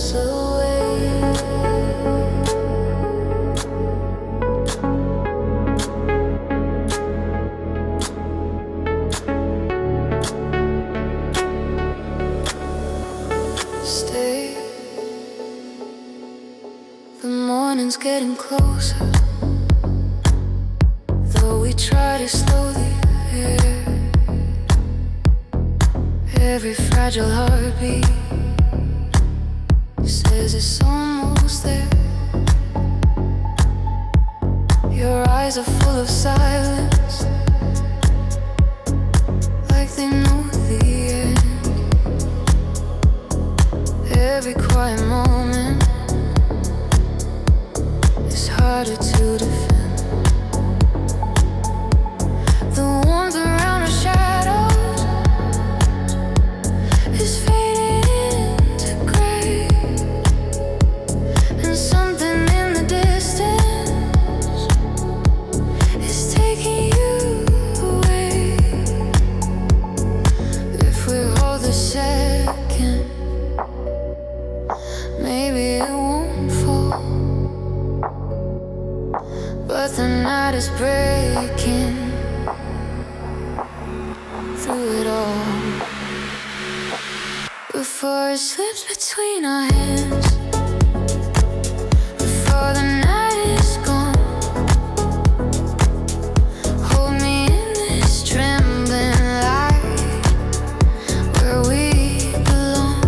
slips away. Stay. The morning's getting closer, though we try to slow the air. Every fragile heartbeat says it's almost there. Your eyes are full of silence, like they know the end. Every quiet moment is harder to defend. The warmth around our shadows is fading into gray, and something in the distance is taking you away. If we hold a second, maybe it won't fall. But the night is breaking through it all. Before it slips between our hands, before the night is gone, hold me in this trembling light where we belong.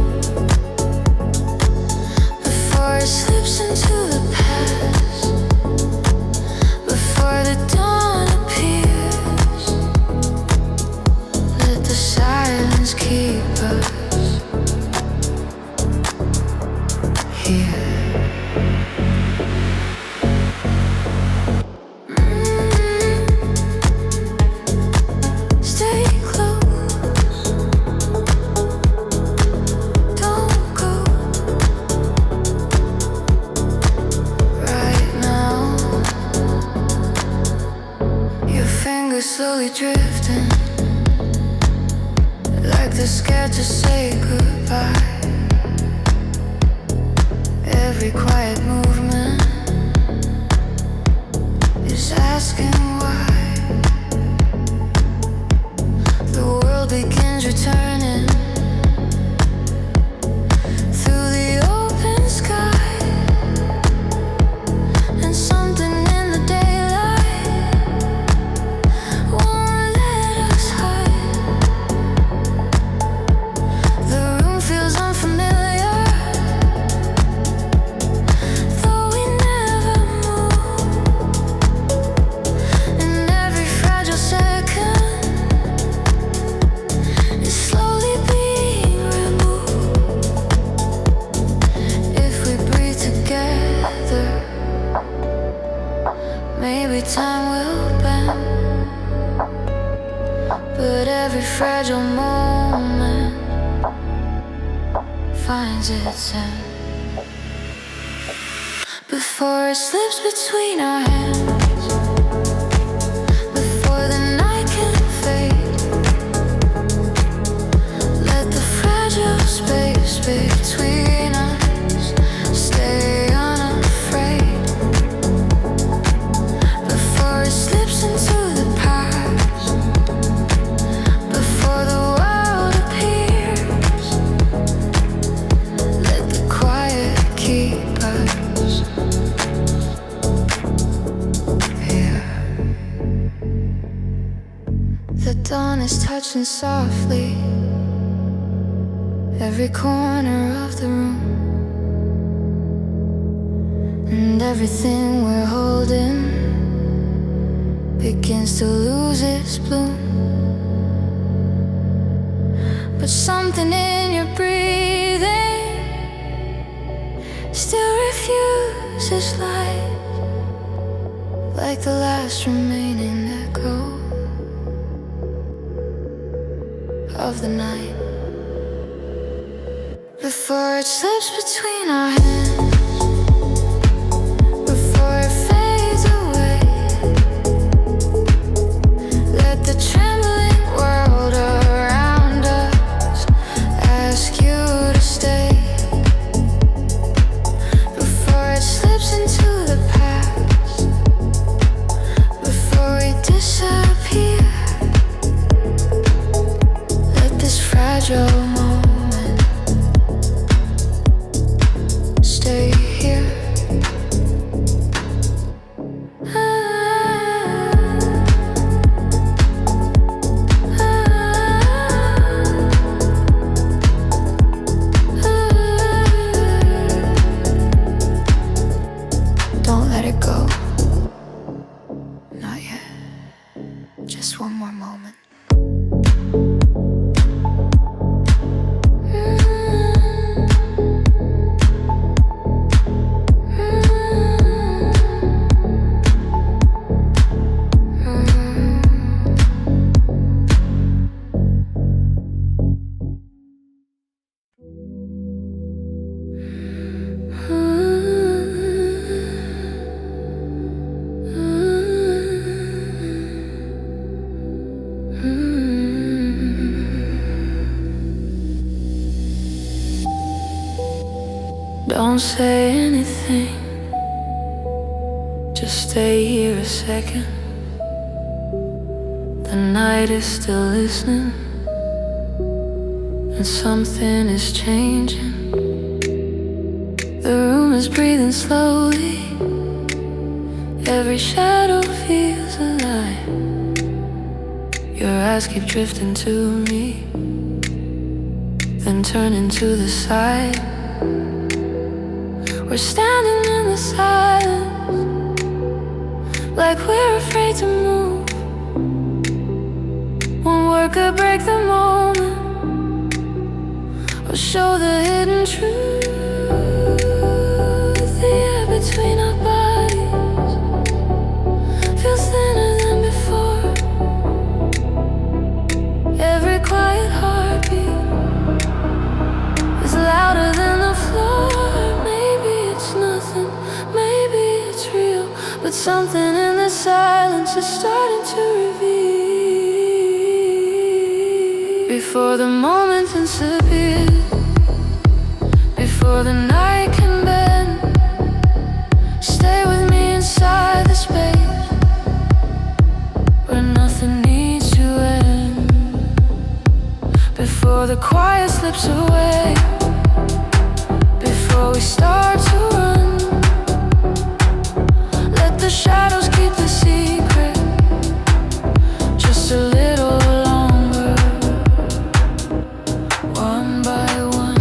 Before it slips into the past, before the dawn appears, let the silence keep us here. Stay close, don't go right now. Your fingers slowly drifting, like they're scared to say goodbye. Every quiet movement is asking why. The world begins returning through the open sky, and something in the daylight won't let us hide. The room feels unfamiliar, though we never move. And every fragile second is slowly being removed. If we breathe together, maybe time will bend. But every fragile moment finds its end. Before it slips between our hands, before the night can fade, let the fragile space between us stay unafraid. Before it slips into the past, before the world appears, let the quiet keep us here. The dawn is touching softly every corner of the room, and everything we're holding begins to lose its bloom. But something in your breathing still refuses light, like the last remaining echo of the night. Before it slips between our hands, before it fades away, let the trembling world around us ask you to stay. fragile moment. Stay here. Don't let it go. Not yet. Just one more moment. Don't say anything, just stay here a second. The night is still listening, and something is changing. The room is breathing slowly, every shadow feels alive. Your eyes keep drifting to me, then turning to the side. We're standing in the silence, like we're afraid to move. One word could break the moment, or show the hidden truth. The air between our bodies feels thinner than before. Every quiet heartbeat is louder than the floor. But something in the silence is starting to reveal. Before the moment disappears, before the night can bend, stay with me inside the space where nothing needs to end. Before the quiet slips away, before we start to run, the shadows keep the secret just a little longer, one by one.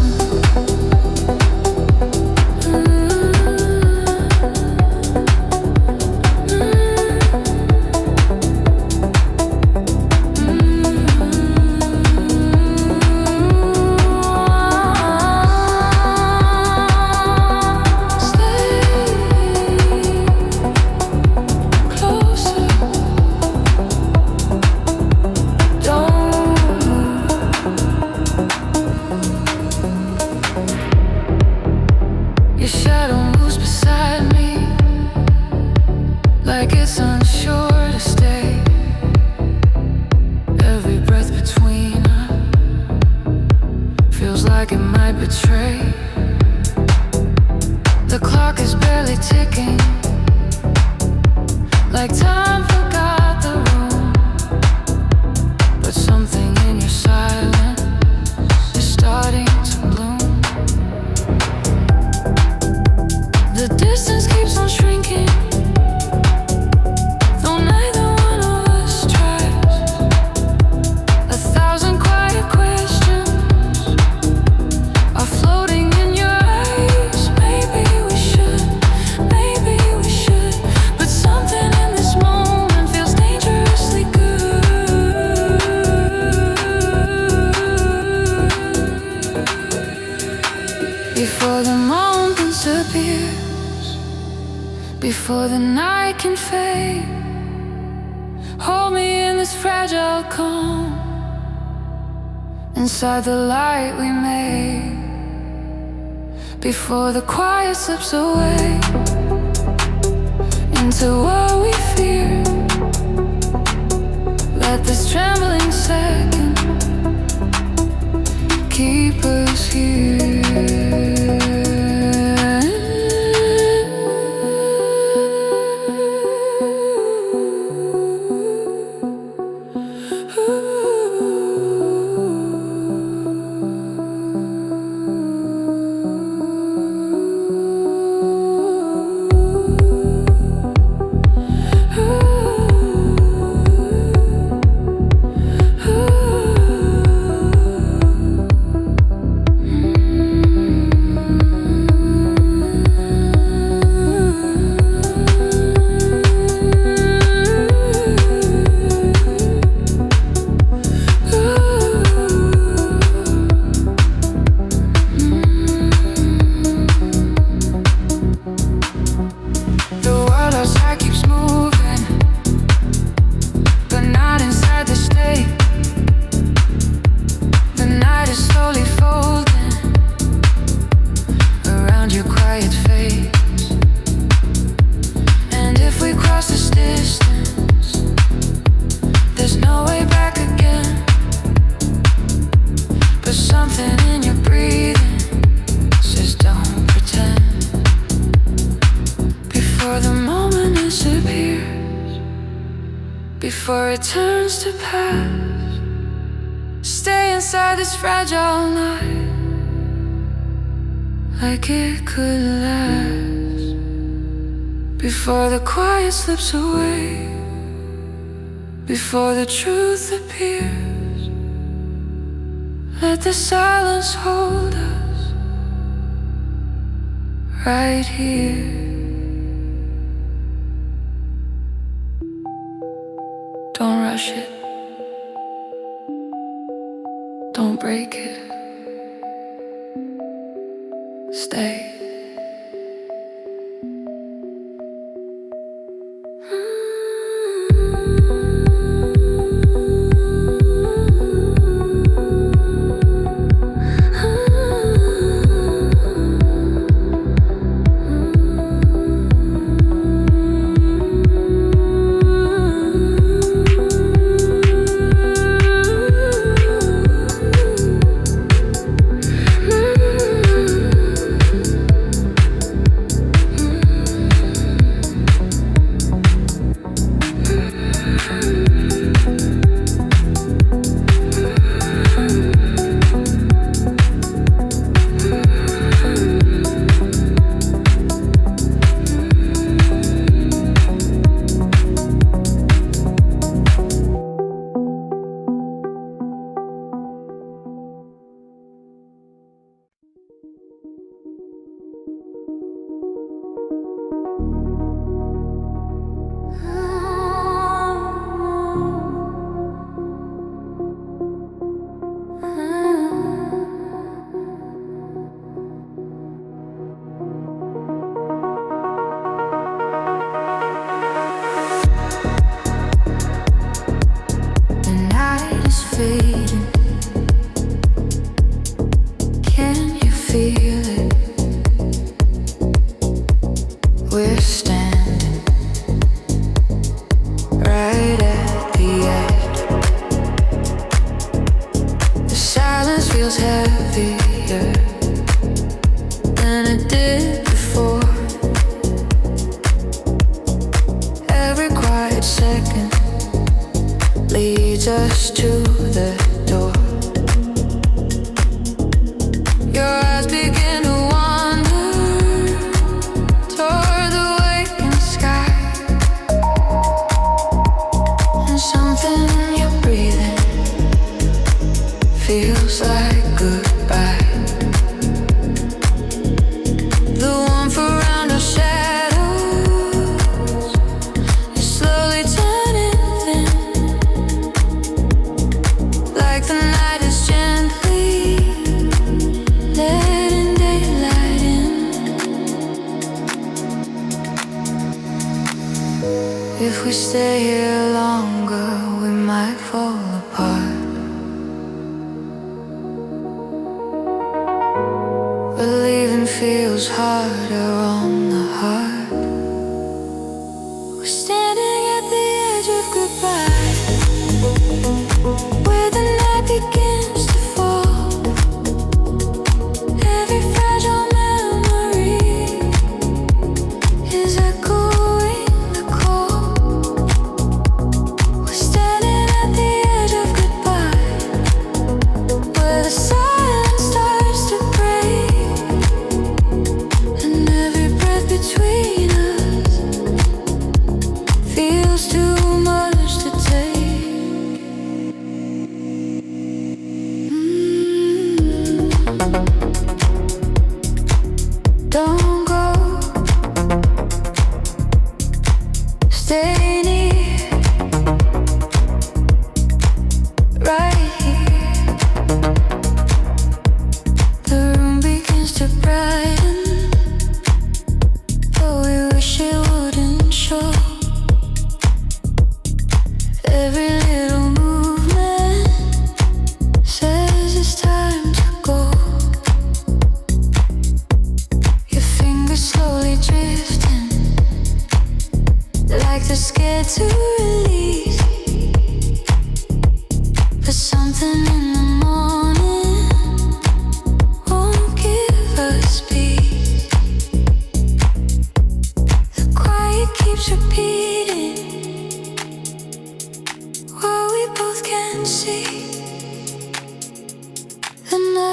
Like it's unsure to stay. Every breath between us feels like it might betray. The clock is barely ticking, like time forgot the room. But something in your silence is starting to bloom. The distance keeps on shrinking, before the moment disappears, before the night can fade. Hold me in this fragile calm, inside the light we made. Before the quiet slips away into what we fear, let this trembling second keep us here. There's something in your breathing, says don't pretend. Before the moment disappears, before it turns to past, stay inside this fragile night, like it could last. Before the quiet slips away, before the truth appears, let the silence hold us right here. Don't rush it, don't break it, stay. Can you feel it? We're standing right at the edge. The silence feels heavier than it did before. Every quiet second leads us to the door. Your eyes begin to wander toward the waking sky, and something in your breathing feels like goodbye. The warmth around our shadows is slowly turning thin, like the night is gently letting daylight in. If we stay here longer, we might fall apart. But leaving feels harder on the heart. We're standing at the edge of goodbye, where the night begins to fall. Every fragile memory is echoing the call. We're standing at the edge of goodbye, where the silence starts to break, and every breath between us feels too much to take. Don't go, stay near, right here. The room begins to brighten, but we wish it wouldn't show. Every little movement says it's time to go.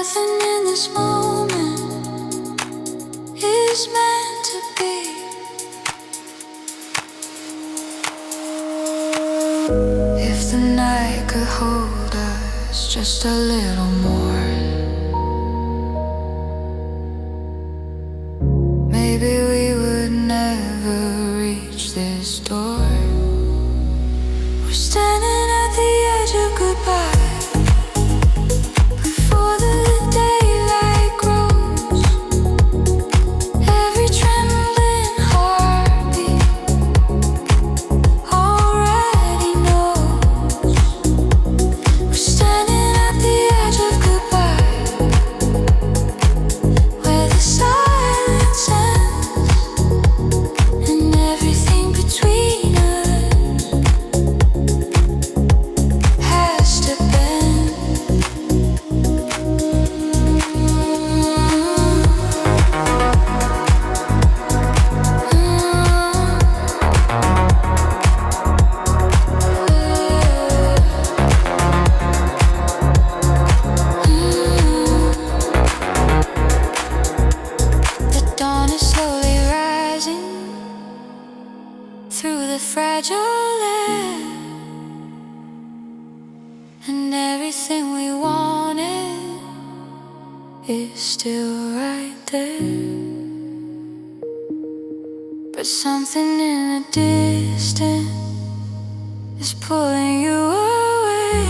Nothing in this moment is meant to be. If the night could hold us just a little more, maybe we would never reach this door. We're standing at the edge of goodbye. Through the fragile air, and everything we wanted is still right there. But something in the distance is pulling you away,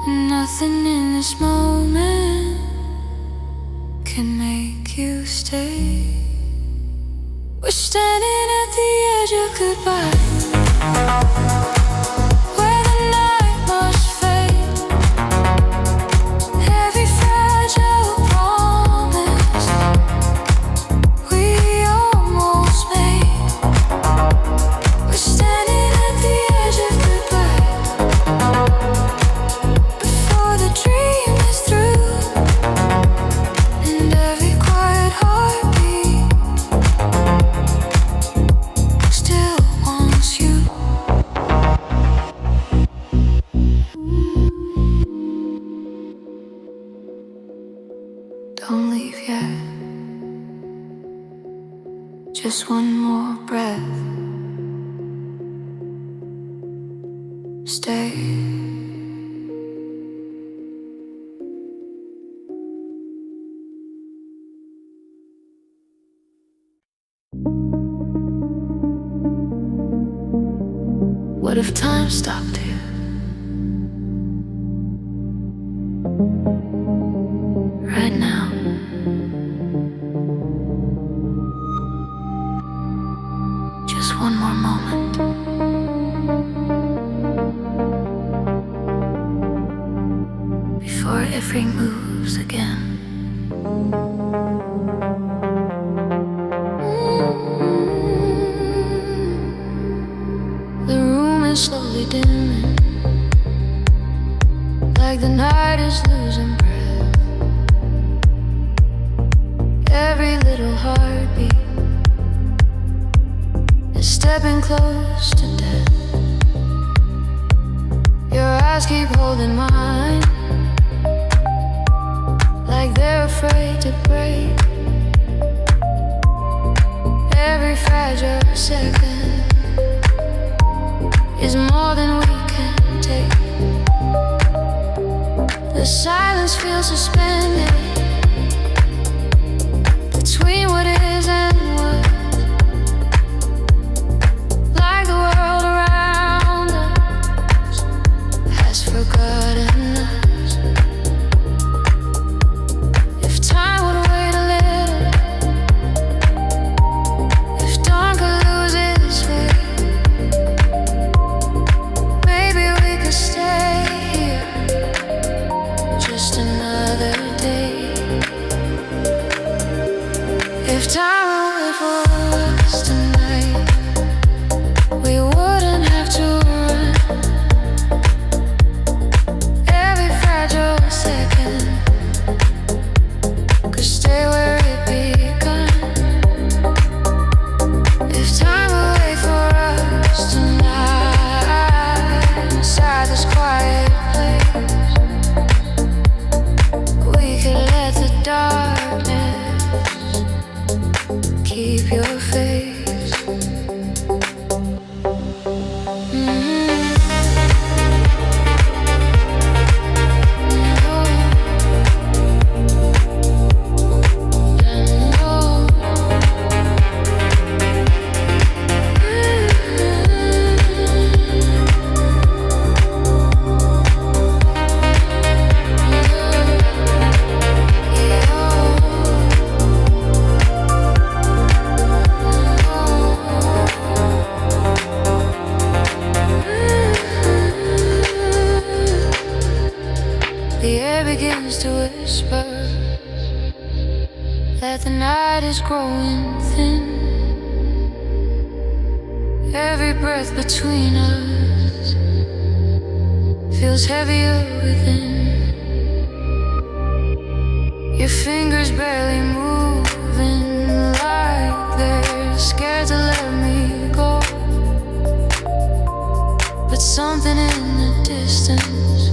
and nothing in this moment can make you stay. We're standing at the edge of goodbye, where the night must fade. Every fragile promise we almost made. We're standing at the edge of goodbye, before the dream is through, and every quiet heartbeat still wants you. Don't leave yet. Just one more breath. Stay. What if time stopped here? Right now. Just one more moment. Before every moves again. The room is slowly dimming, like the night is losing breath. Every little heartbeat is stepping close to death. Your eyes keep holding mine, like they're afraid to break. Every fragile second is more than we can take. The silence feels suspended between what is and what. Like the world around us has forgotten us. If time would wait a little, if dawn could lose its way, maybe we could stay here just another day. The air begins to whisper that the night is growing thin. Every breath between us feels heavier within. Your fingers barely moving, like they're scared to let me go. But something in the distance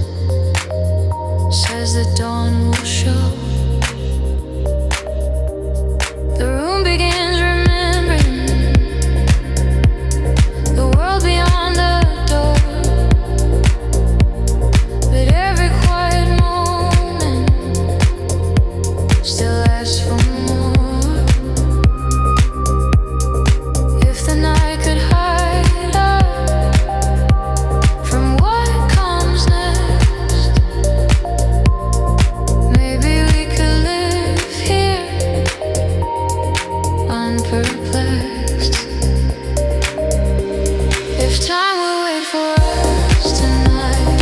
says the dawn will show. The room begins remembering the world beyond the door. But every quiet moment still asks for more. If the night could hide us from what comes next, maybe we could live here unperplexed. If time would wait for us tonight,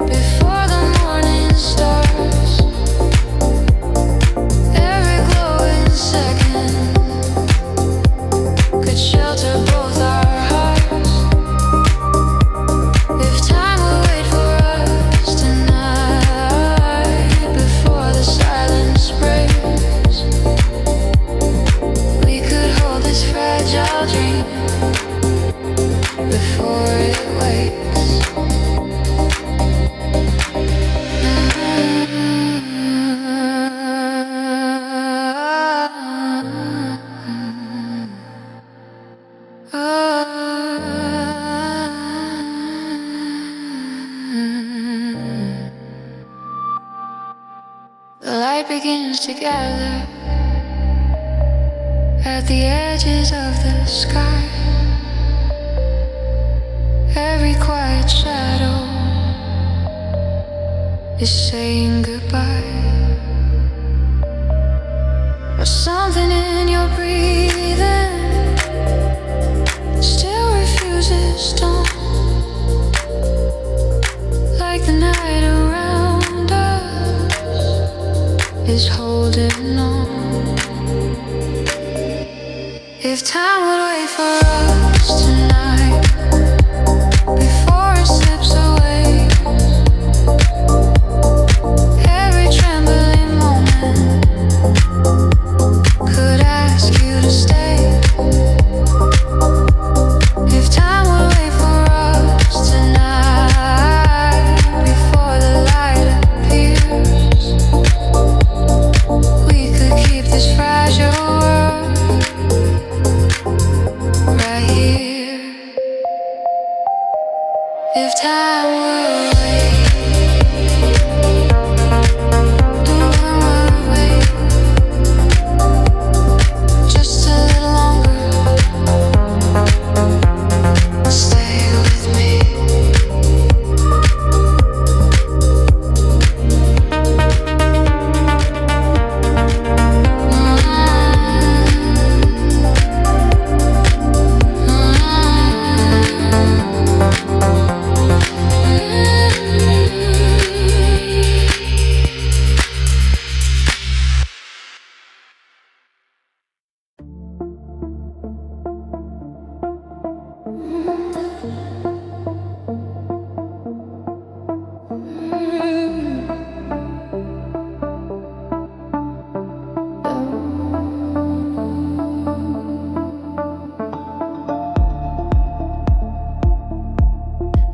before the morning starts, every glowing second could shelter both our hearts. If time would wait for us tonight, before the silence breaks, we could hold this fragile dream before it wakes. The light begins to gather at the edges of the sky. Every quiet shadow is saying goodbye. But something in your breathing still refuses dawn. Like the night around us is holding on. If time would wait for us tonight, before it slips away, every trembling moment could ask you to stay. If time would wait for us tonight, before the light appears, we could keep this fragile world right here. If time would wait, time would wait just a little longer. Stay with me.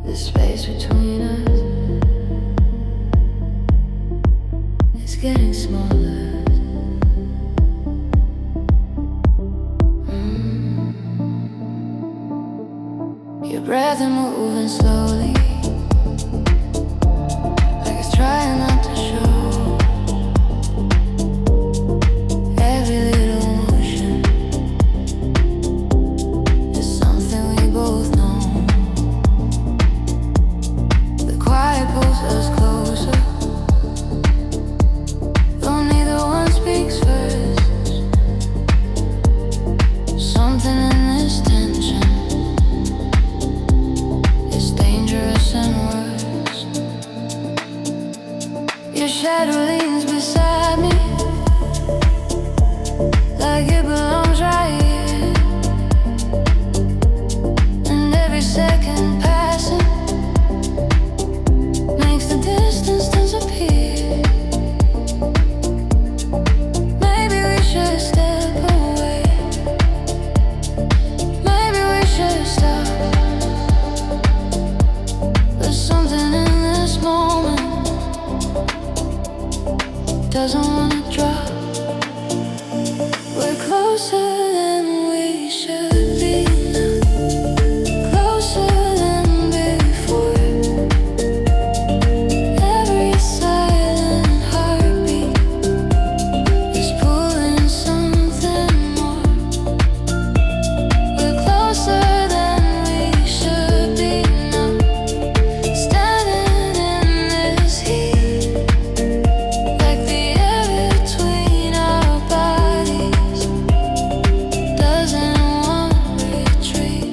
The space between us is getting smaller. Your breath is moving slowly, like it's trying not to show. Every little motion is something we both know. The quiet pulls us closer. Don't need the Your shadow leans beside me, like it belongs right here. And every second passing makes the distance disappear. Maybe we should step away. Maybe we should stop. There's something in this moment doesn't wanna drop. We're closer than we should be now, closer than before. Every silent heartbeat is pulling something more. We're closer than we should be now, standing in this heat, like the air between our bodies doesn't want retreat.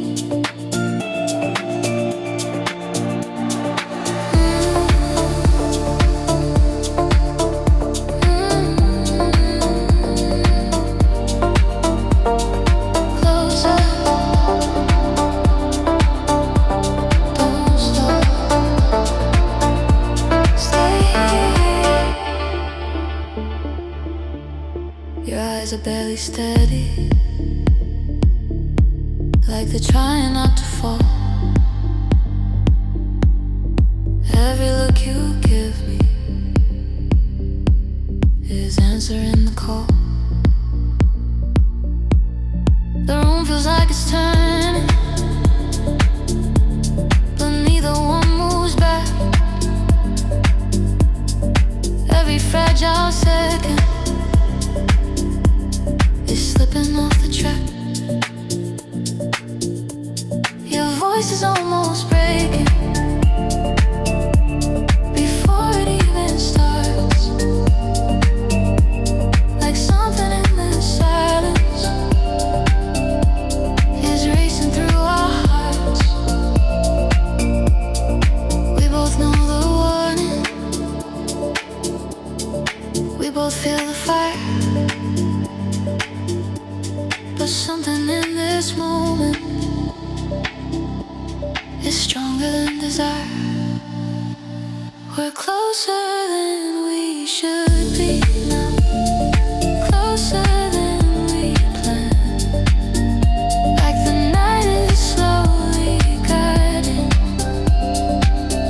Closer, don't stop, stay. Your eyes are barely steady, like they're trying not to fall. Every look you give me is answering the call. The room feels like it's turning, but neither one moves back. Every fragile second is slipping off the track. Your voice is almost breaking before it even starts, like something in this silence is racing through our hearts. We both know the warning, we both feel the fire, but something in this moment is stronger than desire. We're closer than we should be now, closer than we planned, like the night is slowly guiding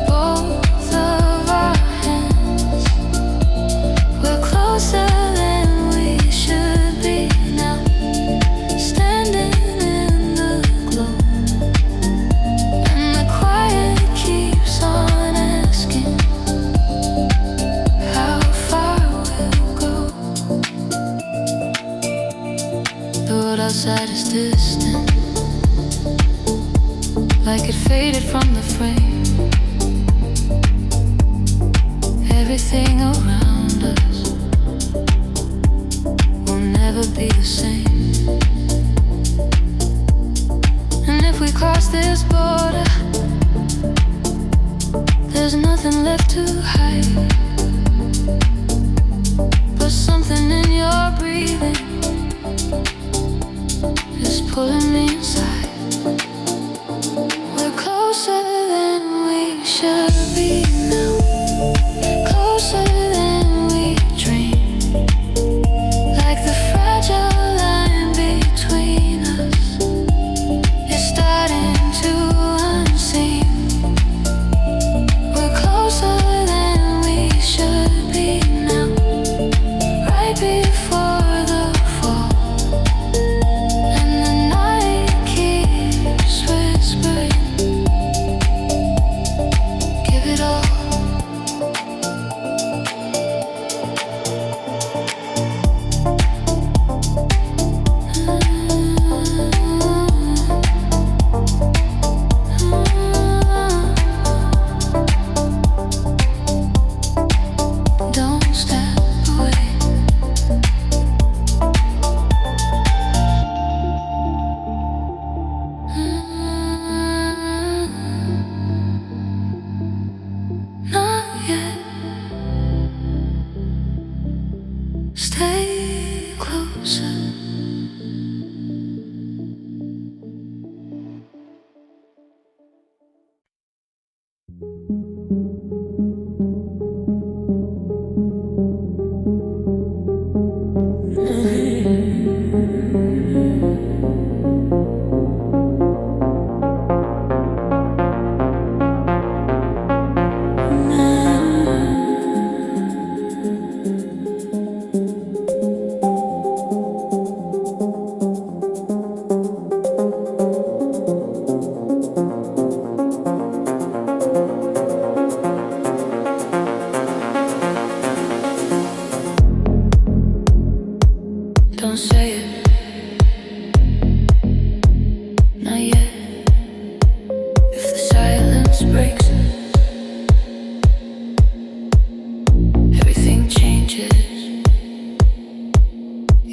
both of our hands. We're closer than we should be now, standing in the glow, and the quiet keeps on asking how far we'll go. The world outside is distant, like it faded from the frame. Everything around us will never be the same. And if we cross this border, there's nothing left to hide, but something in your breathing is pulling me inside. We're closer than we should be now, closer than we dreamed, like the fragile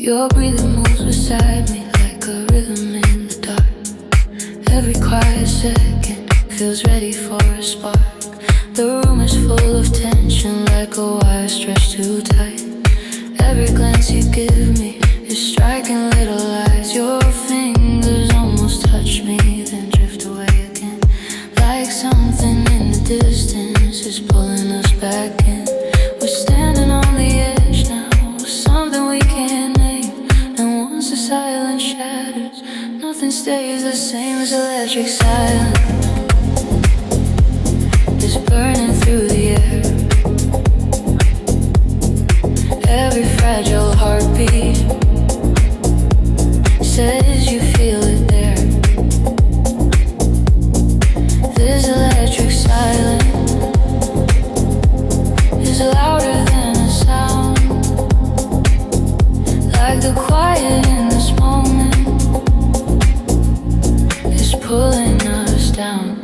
Your breathing moves beside me like a rhythm in the dark. Every quiet second feels ready for a spark. The room is full of tension like a wire stretched too tight. Every glance you give me is striking little lights. Your fingers almost touch me, then drift away again. Like something in the distance is pulling us back in. We're standing on the edge now, something we can't name. And once the silence shatters, nothing stays the same as electric silence. It's burning through the air. Every fragile heartbeat says you feel it there. This electric silence is louder than a sound. Like the quiet in this moment is pulling us down.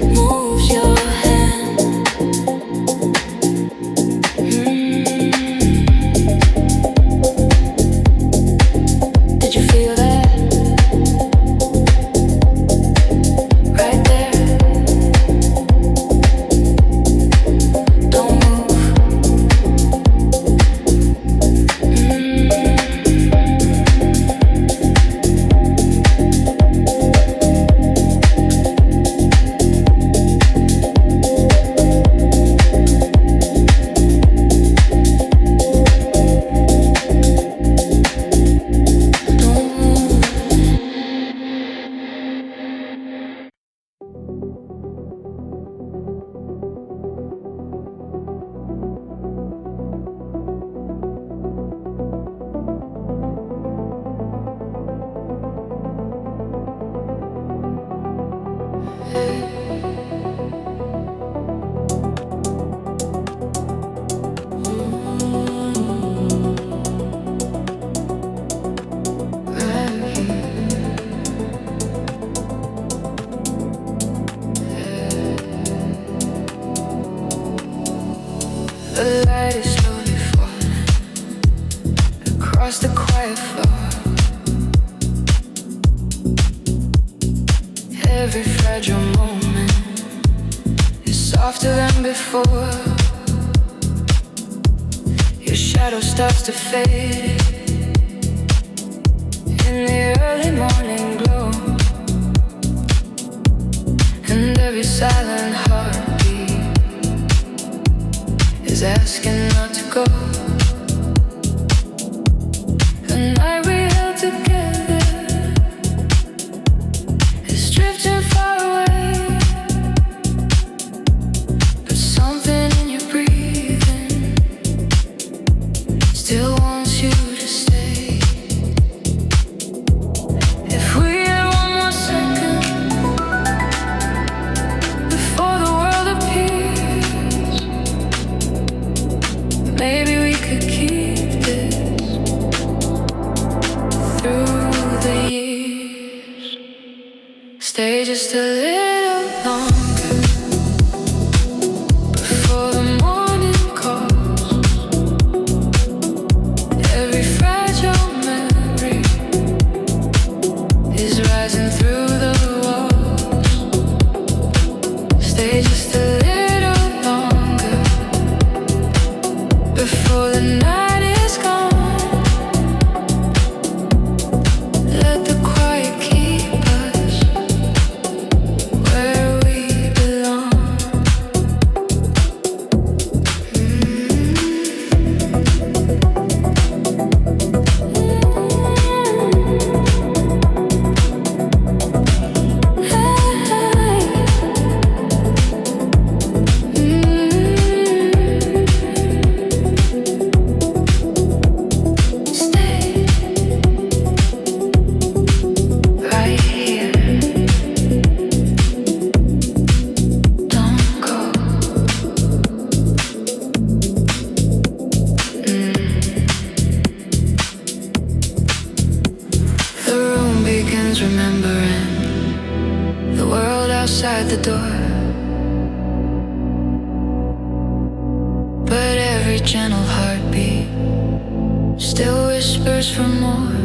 Move light is slowly falling across the quiet floor. Every fragile moment is softer than before. Your shadow starts to fade in the early morning glow, and every silent heartbeat is asking not to go. The night we held together is drifting far away, but something in your breathing still wants you to stay. If we had one more second before the world appears, maybe we could keep this through the years. Stay just a little longer before the morning calls. Every fragile memory is rising through the walls. Stay just a little longer before the night is gone. Let the quiet keep us where we belong. Stay right here. Don't go. The room begins remembering the world outside the door, but every gentle heartbeat still whispers for more.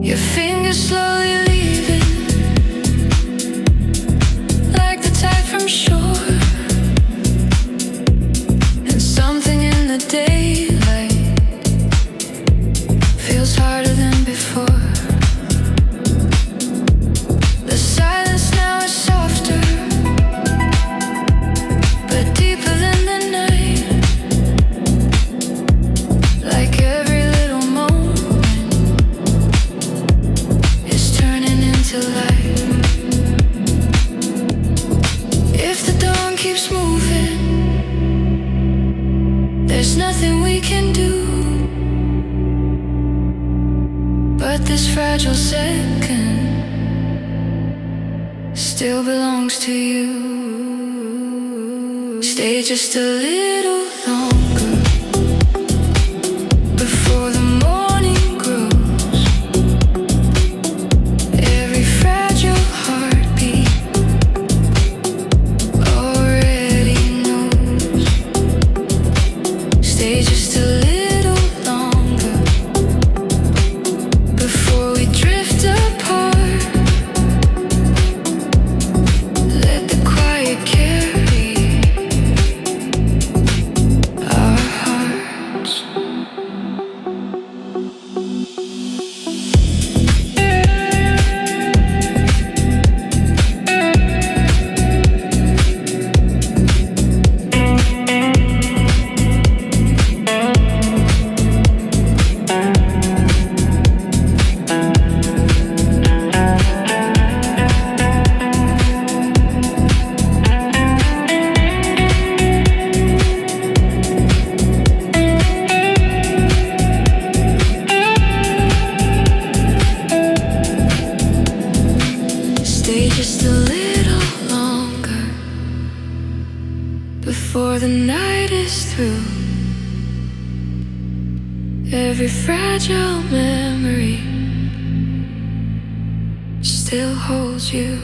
Your fingers slowly leaving, like the tide from shore, and something in the daylight feels harder than before. The silence now is softer, but deeper than the night. Like every little moment is turning into light. If the dawn keeps moving, there's nothing we can do. But this fragile second still belongs to you. Stay just a little longer before the morning grows. Every fragile heartbeat already knows. Stay just a little longer before we drift apart. Let the quiet carry our hearts. Stay just a little longer before the night is through. Every fragile memory still holds you.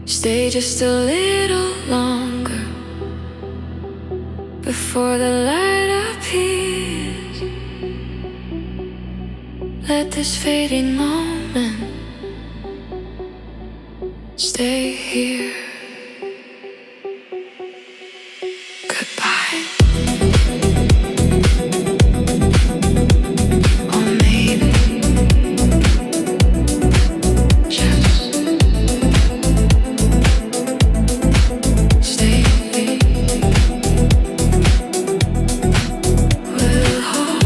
Stay just a little longer before the light appears. Let this fading moment stay here. Goodbye. Or maybe just stay here. We'll hold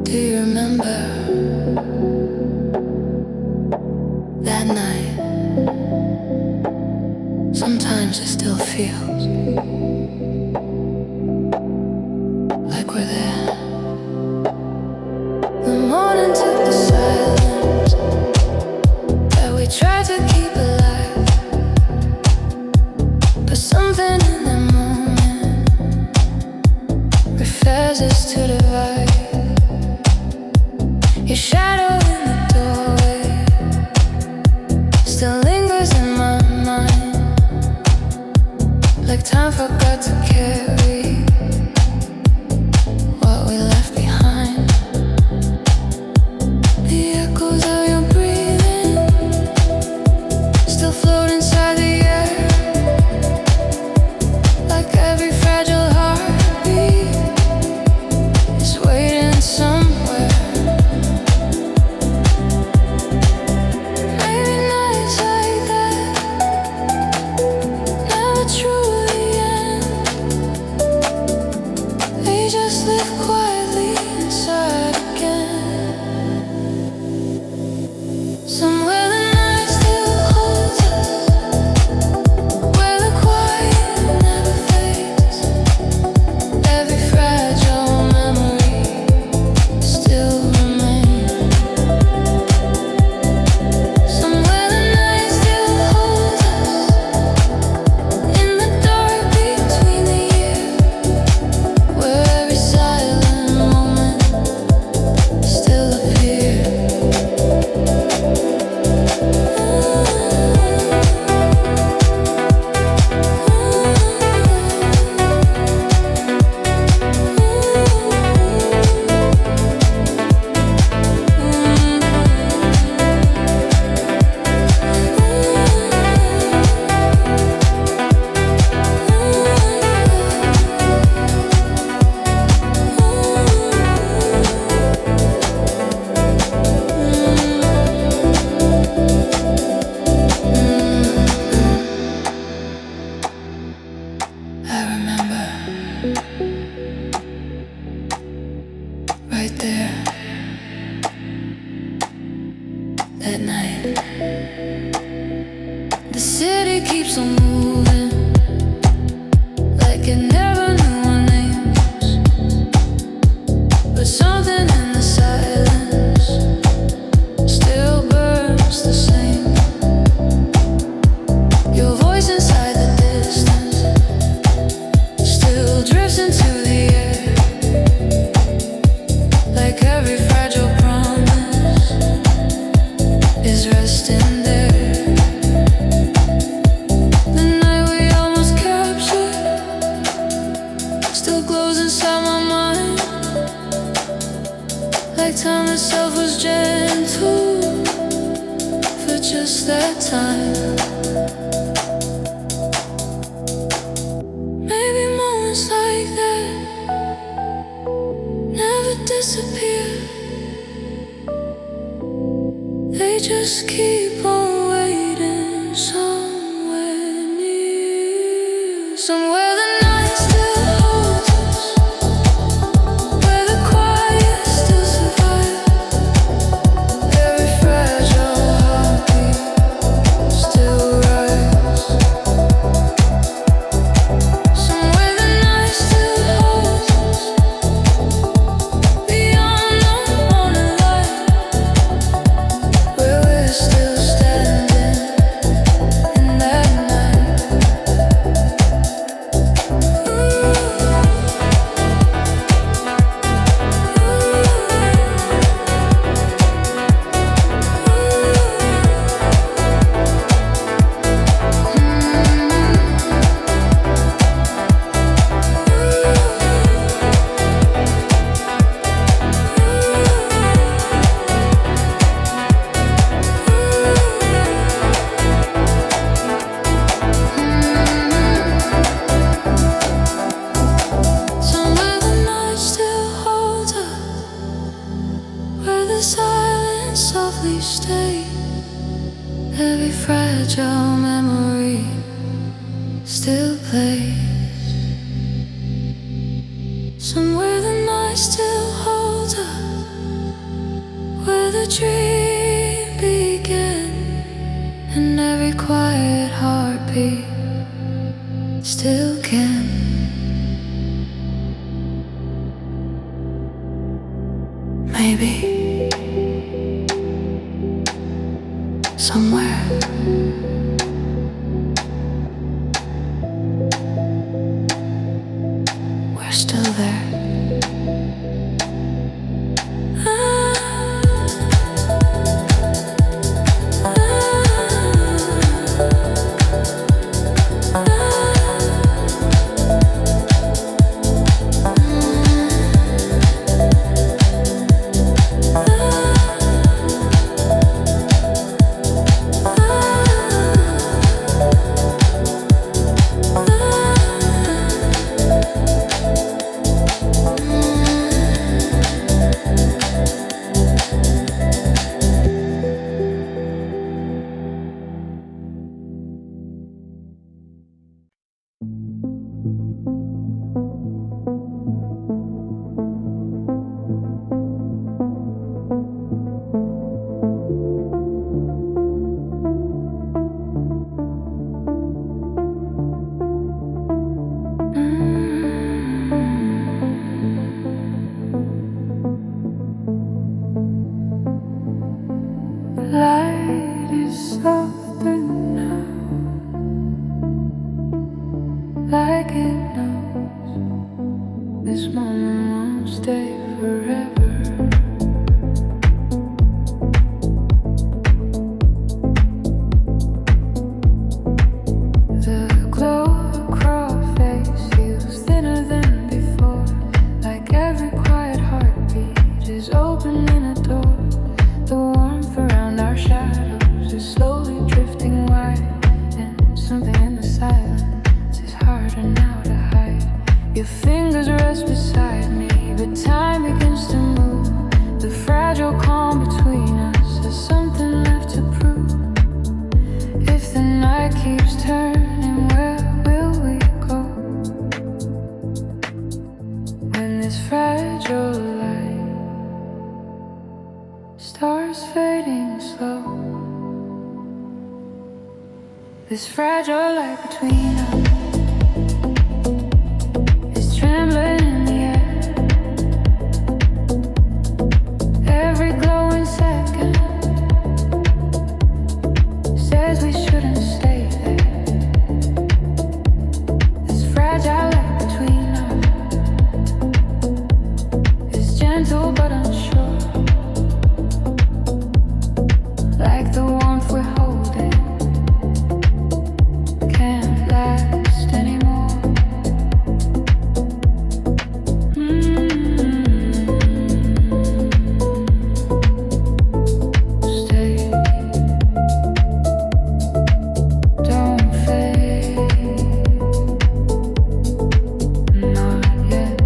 Do you remember that night? Sometimes it still feels like we're there. The morning took the silence that we tried to keep alive, but something in that moment refuses to divide. Your shadow in the doorway still lingers in my mind, like time forgot to carry what we left behind. The echoes of your breathing still float inside the air, like every fragile heartbeat is waiting somewhere. Just live quietly inside again. Somewhere the night still holds us, where the quiet never fades. Every fragile memory still remains. Somewhere the night still holds us, in the dark between the years, where every silent moment still appears. I remember right there that night. The city keeps on moving like it never knew our names, but something in the silence still burns the same. Your voice inside the distance still drifts into the air, like every fragile promise is resting there. The night we almost captured still glows inside my mind, like time itself was gentle for just that time. Maybe moments like that never disappear. They just keep on waiting somewhere near. Somewhere the night still holds us, where the quiet still survives. fragile memory still plays. Somewhere the night still holds us, where the dream began, and every quiet heartbeat still can. Maybe somewhere we're still there. Light is softer now, like it knows this moment won't stay forever. The glow across face feels thinner than before, like every quiet heartbeat is opening a door. The warmth around our shadows is slowly drifting wide, and something in the silence is harder now to hide. Your fingers rest beside me, but time begins to move. The fragile calm between us has something left to prove. If the night keeps turning, where will we go? When this fragile light starts fading slow, this fragile light between us is trembling in the air. Every glowing second says we shouldn't stay there. This fragile light between us is gentle but unsure, like the warmth we're holding can't last anymore. Stay, don't fade, not yet.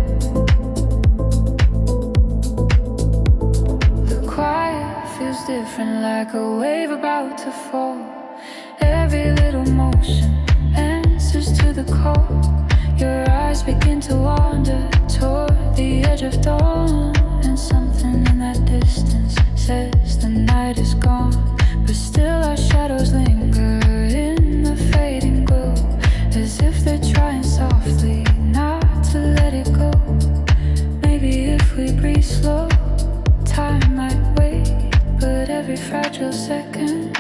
The quiet feels different, like a wave about to fall. Every little motion answers to the call. Your eyes begin to wander toward the edge of dawn, and something in that distance says the night is gone. But still our shadows linger in the fading glow, as if they're trying softly not to let it go. Maybe if we breathe slow, time might wait, but every fragile second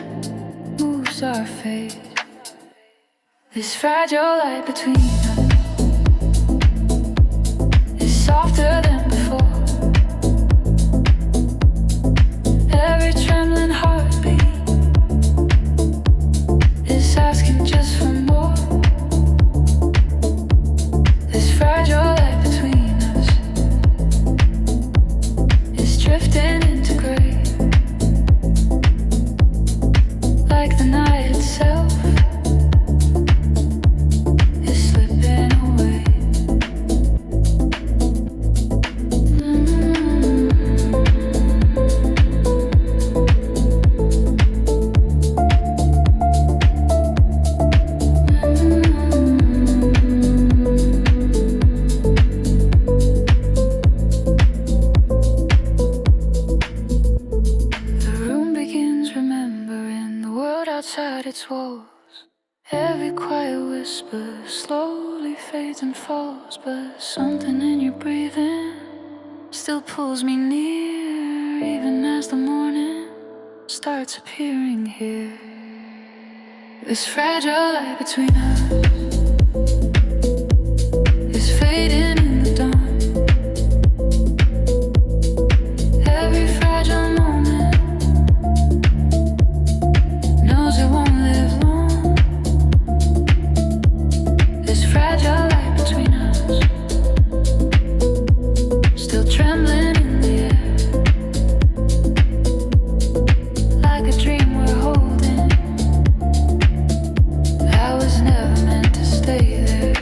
moves our fate. This fragile light between us is softer than before. Every trembling heartbeat is asking just for more. This fragile light between us is drifting into gray, like the night itself is slipping but slowly fades and falls. But something in your breathing still pulls me near, even as the morning starts appearing here. This fragile light between us is fading in the dawn. Every fragile moment knows it won't live long. This fragile light between us still trembling in the air, like a dream we're holding that was never meant to stay there.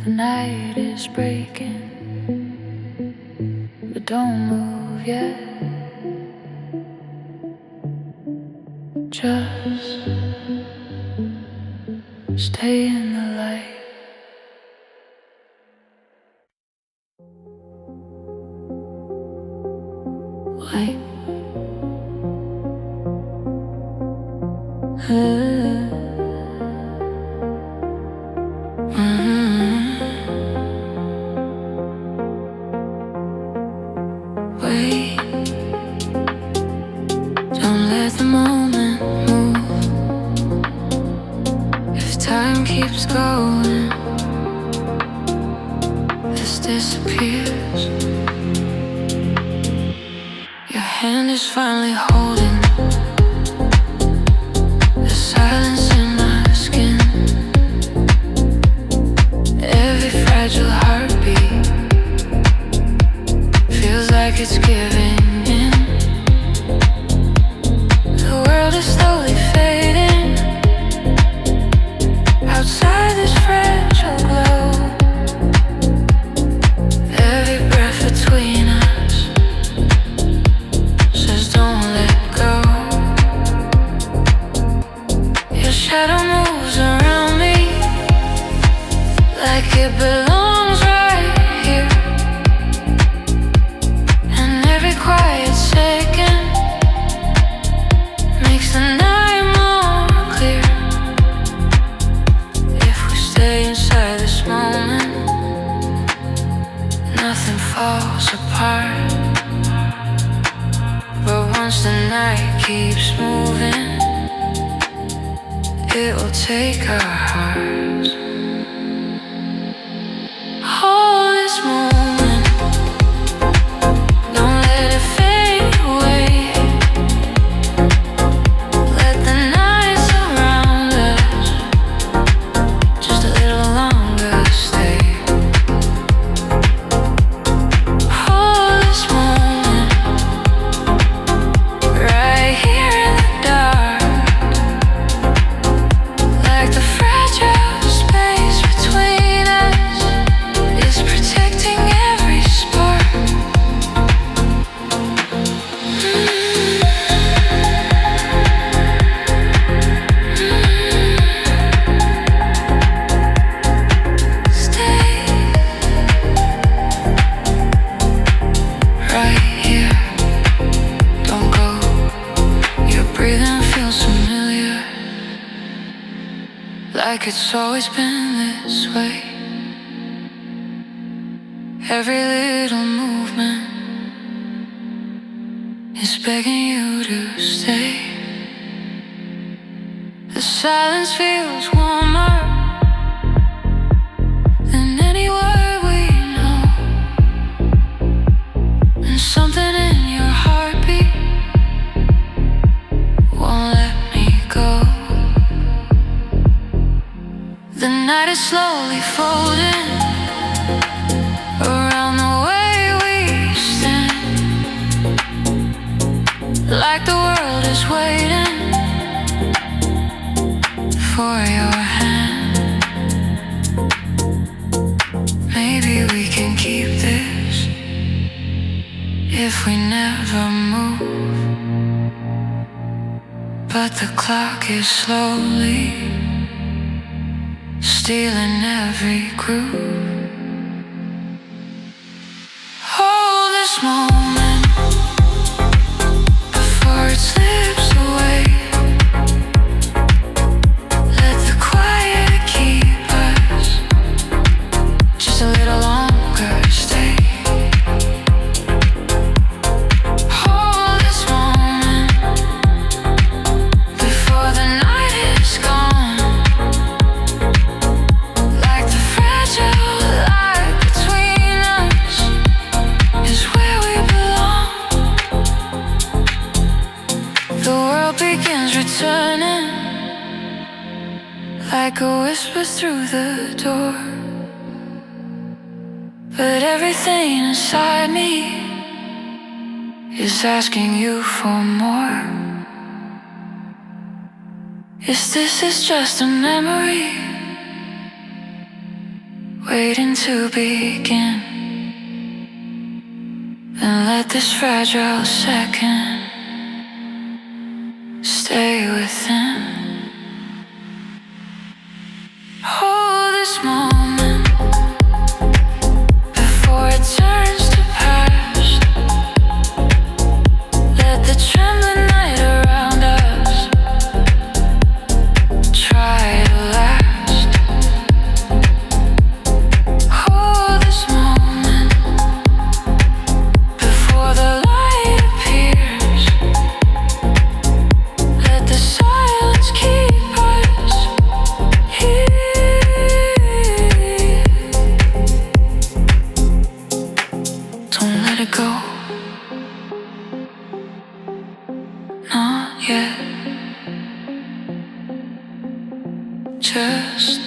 The night is breaking, but don't move yet. Just stay in the light. Wait. Wait. Don't let the moment move. If time keeps going, this disappears. Your hand is finally holding the silence in my skin. Every fragile heartbeat feels like it's giving in. The world is slowly fading outside this fragile glow. Every breath between us says don't let go. Your shadow moves around me like it belongs right here. And every quiet second makes the night more clear. If we stay inside this moment, nothing falls apart. But once the night keeps moving, it will take our hearts. Hold this moment, don't let it fade away. Let the night surround us just a little longer, stay. Hold this moment right here in the dark, like the fragile space between us is protecting every spark. Stay right here, don't go. Your breathing feels familiar, like it's always been this way. Every little movement is begging you to stay. The silence feels warmer than any word we know. And something in your heartbeat won't let me go. The night is slowly folding around the way we stand, like the world is waiting for your hand. Maybe we can keep this if we never move. But the clock is slowly stealing every groove. Hold this moment, it slips away. Let the quiet keep us just a little longer. Stay. Hold this moment before the night is gone. Like the fragile light between us is where we belong. The world begins returning like a whisper through the door. But everything inside me is asking you for more. Is this just a memory waiting to begin? Then let this fragile second stay within. Hold this moment before it turns to past. Let the trembling night around us try to last. Hold this moment before the light appears. Let the silence keep us here. Don't let it go, not yet. Just